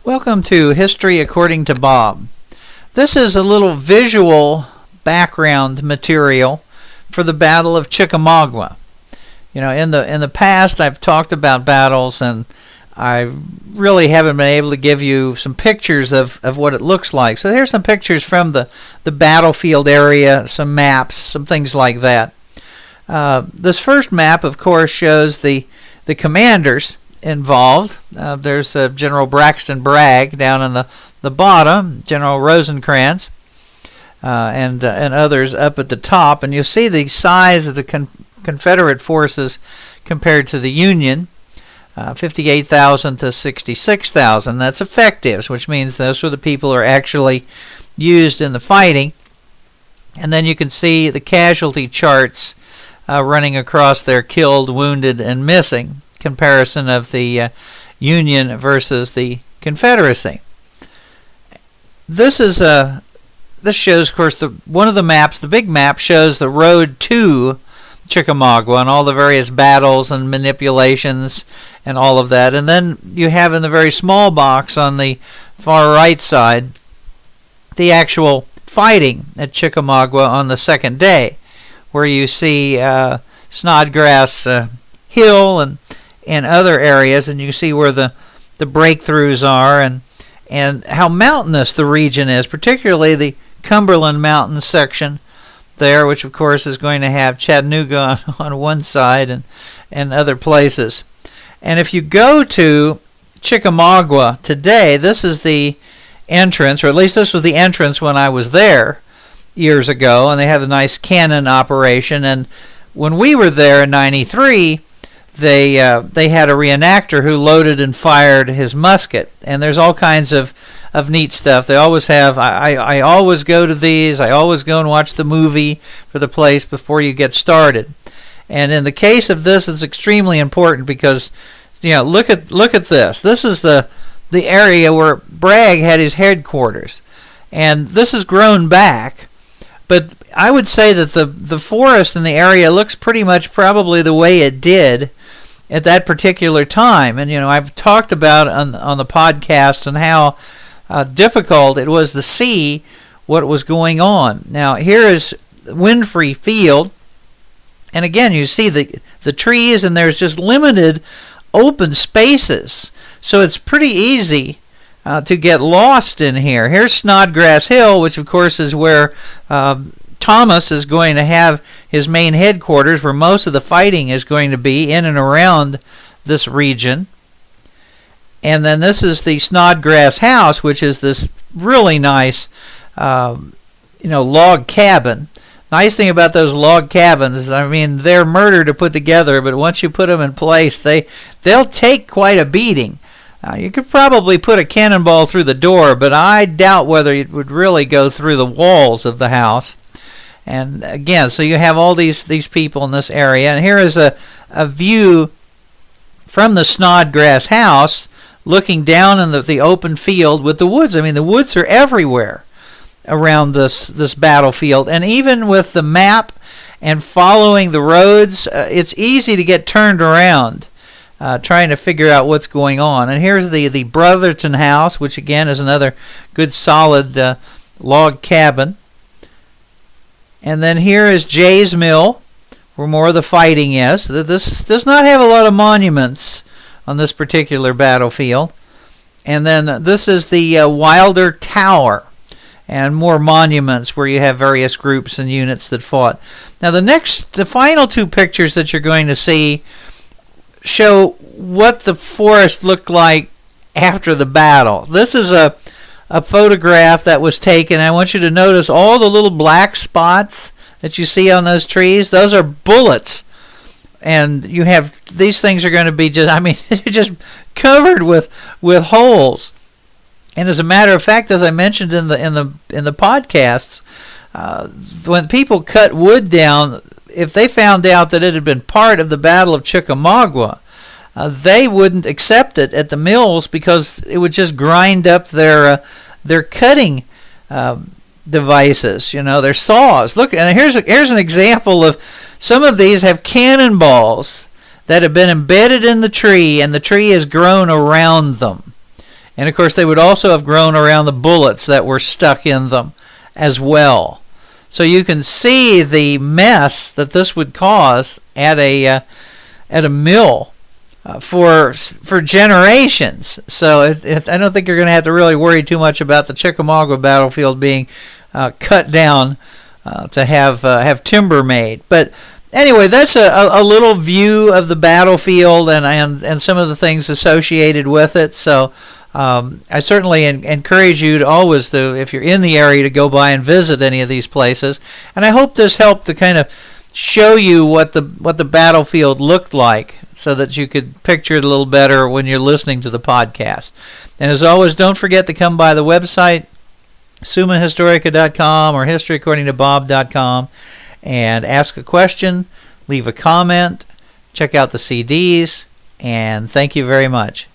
Welcome to History According to Bob. This is a little visual background material for the Battle of Chickamauga. You know, in the past I've talked about battles, and I really haven't been able to give you some pictures of what it looks like. So here's some pictures from the battlefield area, some maps, some things like that. This first map, of course, shows the commanders involved. There's General Braxton Bragg down in the bottom, General Rosecrans, and others up at the top, and you'll see the size of the Confederate forces compared to the Union, 58,000 to 66,000. That's effectives, which means those are the people who are actually used in the fighting. And then you can see the casualty charts running across their killed, wounded, and missing. Comparison of the Union versus the Confederacy. This shows, of course, one of the maps. The big map shows the road to Chickamauga and all the various battles and manipulations and all of that. And then you have in the very small box on the far right side the actual fighting at Chickamauga on the second day, where you see Snodgrass Hill and other areas, and you see where the breakthroughs are and how mountainous the region is, particularly the Cumberland Mountains section there, which of course is going to have Chattanooga on one side and other places. And if you go to Chickamauga today, this is the entrance, or at least this was the entrance when I was there years ago, and they have a nice cannon operation. And when we were there in '93, they had a reenactor who loaded and fired his musket, and there's all kinds of neat stuff. They always have. I always go to these. I always go and watch the movie for the place before you get started. And in the case of this, it's extremely important because, you know, look at this. This is the area where Bragg had his headquarters, and this has grown back. But I would say that the forest in the area looks pretty much probably the way it did at that particular time. And, you know, I've talked about on the podcast and how difficult it was to see what was going on. Now, here is Winfrey Field, and again, you see the trees, and there's just limited open spaces. So it's pretty easy to get lost in here. Here's Snodgrass Hill, which of course is where Thomas is going to have his main headquarters, where most of the fighting is going to be in and around this region. And then this is the Snodgrass House, which is this really nice log cabin. Nice thing about those log cabins is, I mean, they're murder to put together, but once you put them in place, they'll take quite a beating. You could probably put a cannonball through the door, but I doubt whether it would really go through the walls of the house. And again, so you have all these people in this area. And here is a view from the Snodgrass house looking down in the open field with the woods. I mean, the woods are everywhere around this battlefield. And even with the map and following the roads, it's easy to get turned around trying to figure out what's going on. And here's the Brotherton house, which again is another good solid log cabin. And then here is Jay's Mill, where more of the fighting is. This does not have a lot of monuments on this particular battlefield. And then this is the Wilder Tower, and more monuments where you have various groups and units that fought. Now the final two pictures that you're going to see show what the forest looked like after the battle. This is a photograph that was taken. I want you to notice all the little black spots that you see on those trees. Those are bullets. And you have, these things are going to be just covered with holes. And as a matter of fact, as I mentioned in the podcasts, when people cut wood down, if they found out that it had been part of the Battle of Chickamauga, they wouldn't accept it at the mills because it would just grind up their cutting devices, their saws. Look, and here's an example of some of these have cannonballs that have been embedded in the tree, and the tree has grown around them. And of course, they would also have grown around the bullets that were stuck in them as well. So you can see the mess that this would cause at a mill for generations. So I don't think you're going to have to really worry too much about the Chickamauga battlefield being cut down to have timber made. But anyway, that's a little view of the battlefield and some of the things associated with it. So I certainly encourage you to always, if you're in the area, to go by and visit any of these places. And I hope this helped to kind of show you what the battlefield looked like, so that you could picture it a little better when you're listening to the podcast. And as always, don't forget to come by the website, summahistorica.com or historyaccordingtobob.com, and ask a question, leave a comment, check out the CDs, and thank you very much.